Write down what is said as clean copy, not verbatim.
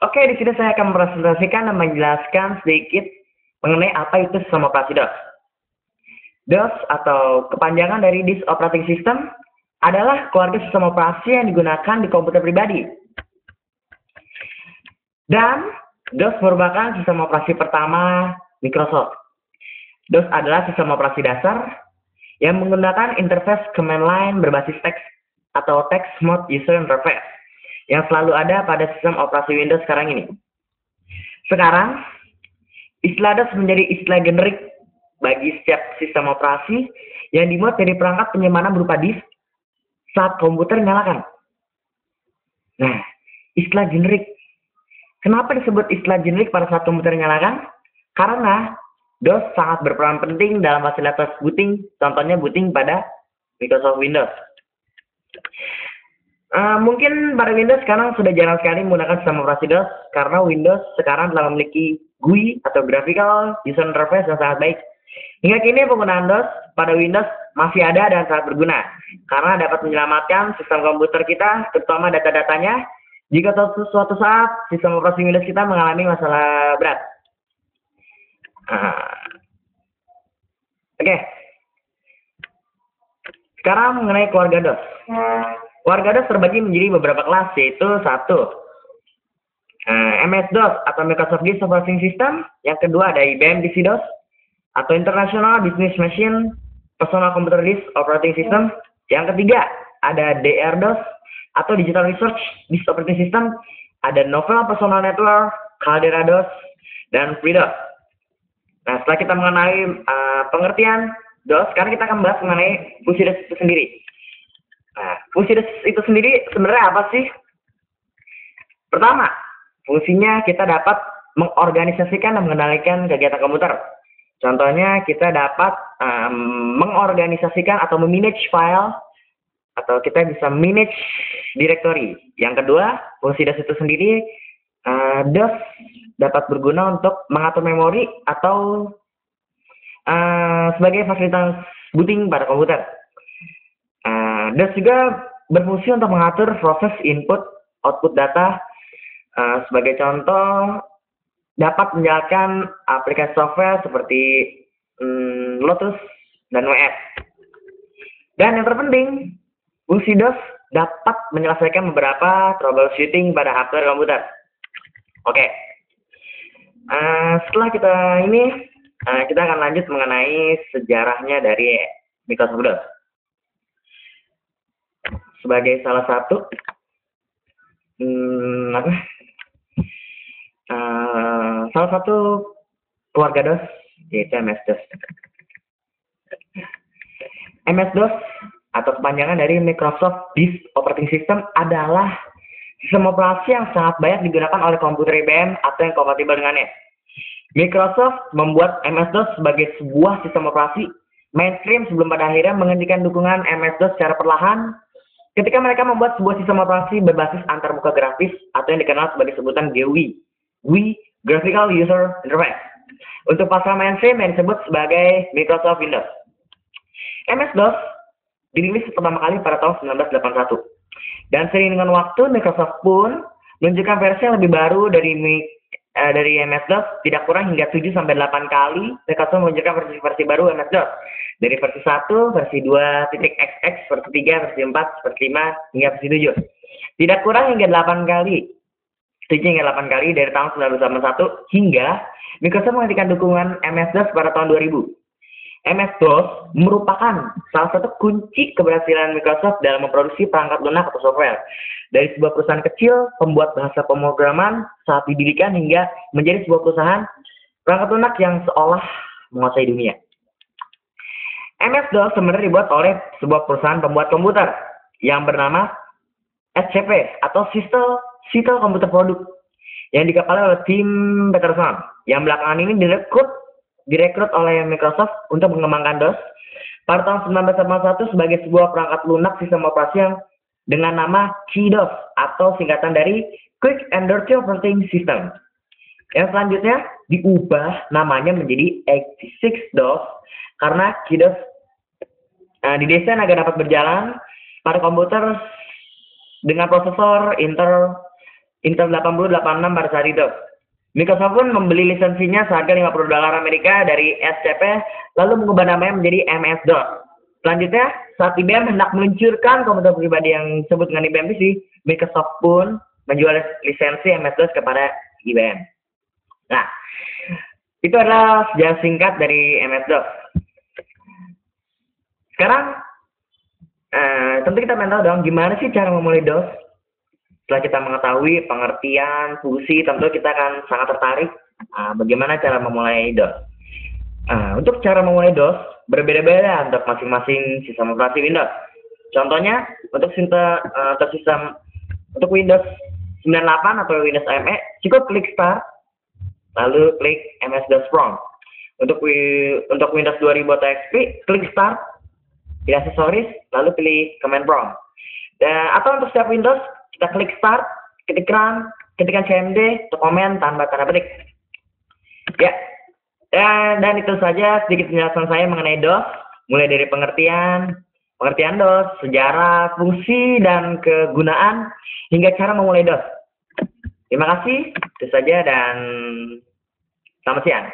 Oke, di sini saya akan mempresentasikan dan menjelaskan sedikit mengenai apa itu sistem operasi DOS. DOS atau kepanjangan dari Disk Operating System adalah keluarga sistem operasi yang digunakan di komputer pribadi. Dan DOS merupakan sistem operasi pertama Microsoft. DOS adalah sistem operasi dasar yang menggunakan interface command line berbasis teks atau text mode user interface yang selalu ada pada sistem operasi Windows sekarang ini. Sekarang, istilah DOS menjadi istilah generik bagi setiap sistem operasi yang dimuat dari perangkat penyimpanan berupa disk saat komputer nyalakan. Nah, istilah generik. Kenapa disebut istilah generik pada saat komputer nyalakan? Karena DOS sangat berperan penting dalam fasilitas booting, contohnya booting pada Microsoft Windows. Mungkin pada Windows sekarang sudah jarang sekali menggunakan sistem operasi DOS karena Windows sekarang telah memiliki GUI atau Graphical User Interface yang sangat baik. Hingga kini penggunaan DOS pada Windows masih ada dan sangat berguna karena dapat menyelamatkan sistem komputer kita, terutama data-datanya, jika suatu saat sistem operasi Windows kita mengalami masalah berat. Oke. Sekarang mengenai keluarga DOS. Keluarga DOS terbagi menjadi beberapa kelas, yaitu satu, MS-DOS atau Microsoft Disk Operating System. Yang kedua ada IBM PC-DOS atau International Business Machine Personal Computer Disk Operating System. Yang ketiga ada DR-DOS atau Digital Research Disk Operating System. Ada Novell Personal Network, Caldera DOS, dan FreeDOS. Nah, setelah kita mengenai pengertian DOS, sekarang kita akan membahas mengenai fungsi DOS itu sendiri. Nah, fungsi DOS itu sendiri sebenarnya apa sih? Pertama, fungsinya kita dapat mengorganisasikan dan mengendalikan kegiatan komputer. Contohnya, kita dapat mengorganisasikan atau memanage file, atau kita bisa manage directory. Yang kedua, fungsi DOS itu sendiri, DOS dapat berguna untuk mengatur memori atau sebagai fasilitas booting pada komputer. DOS juga berfungsi untuk mengatur proses input output data. Sebagai contoh, dapat menjalankan aplikasi software seperti Lotus dan WS. Dan yang terpenting, fungsi DOS dapat menyelesaikan beberapa troubleshooting pada hardware komputer. Oke. Setelah kita ini, kita akan lanjut mengenai sejarahnya dari Microsoft DOS. Sebagai salah satu salah satu keluarga DOS, yaitu MS-DOS. MS-DOS atau kepanjangan dari Microsoft Disk Operating System adalah sistem operasi yang sangat banyak digunakan oleh komputer IBM atau yang kompatibel dengannya. Microsoft membuat MS-DOS sebagai sebuah sistem operasi mainstream sebelum pada akhirnya menghentikan dukungan MS-DOS secara perlahan ketika mereka membuat sebuah sistem operasi berbasis antarmuka grafis atau yang dikenal sebagai sebutan GUI, Graphical User Interface, untuk pasar mainstream yang disebut sebagai Microsoft Windows. MS-DOS dirilis pertama kali pada tahun 1981. Dan seiring dengan waktu, Microsoft pun menunjukkan versi yang lebih baru dari MS-DOS, tidak kurang hingga 7-8 kali Microsoft menunjukkan versi baru MS-DOS. Dari versi 1, versi 2.xx, versi 3, versi 4, versi 5, hingga versi 7. Tidak kurang hingga 8 kali. 7 hingga 8 kali dari tahun 1991 hingga Microsoft menghentikan dukungan MS-DOS pada tahun 2000. MS-DOS merupakan salah satu kunci keberhasilan Microsoft dalam memproduksi perangkat lunak atau software. Dari sebuah perusahaan kecil, pembuat bahasa pemrograman saat didirikan hingga menjadi sebuah perusahaan perangkat lunak yang seolah menguasai dunia. MS-DOS sebenarnya dibuat oleh sebuah perusahaan pembuat komputer yang bernama SCP atau Systel Computer Product yang dikepalai oleh Tim Peterson yang belakangan ini direkrut oleh Microsoft untuk mengembangkan DOS pada tahun 1981 sebagai sebuah perangkat lunak sistem operasi yang dengan nama KDOS atau singkatan dari Quick and Dirty Operating System. Yang selanjutnya diubah namanya menjadi x86-DOS karena KDOS didesain agar dapat berjalan pada komputer dengan prosesor Intel Intel 8086 pada saat itu. Microsoft pun membeli lisensinya seharga $50 Amerika dari SCP, lalu mengubah namanya menjadi MS-DOS. Selanjutnya, saat IBM hendak meluncurkan komputer pribadi yang disebut dengan IBM PC, Microsoft pun menjual lisensi MS-DOS kepada IBM. Nah, itu adalah sejarah singkat dari MS-DOS. Sekarang, tentu kita pengen tahu dong, gimana sih cara memulai DOS? Setelah kita mengetahui pengertian, fungsi, tentu kita akan sangat tertarik bagaimana cara memulai DOS. Untuk cara memulai DOS, berbeda-beda untuk masing-masing sistem operasi Windows. Contohnya, untuk sistem untuk Windows 98 atau Windows ME, cukup klik Start, lalu klik MS-DOS Prompt. Untuk Windows 2000 atau XP, klik Start, pilih aksesoris, lalu pilih Command Prompt. Atau untuk setiap Windows, kita klik Start, ketikkan CMD untuk komen tanpa tanda petik. Ya, dan itu saja sedikit penjelasan saya mengenai DOS, mulai dari pengertian DOS, sejarah, fungsi, dan kegunaan, hingga cara memulai DOS. Terima kasih, itu saja, dan selamat siang.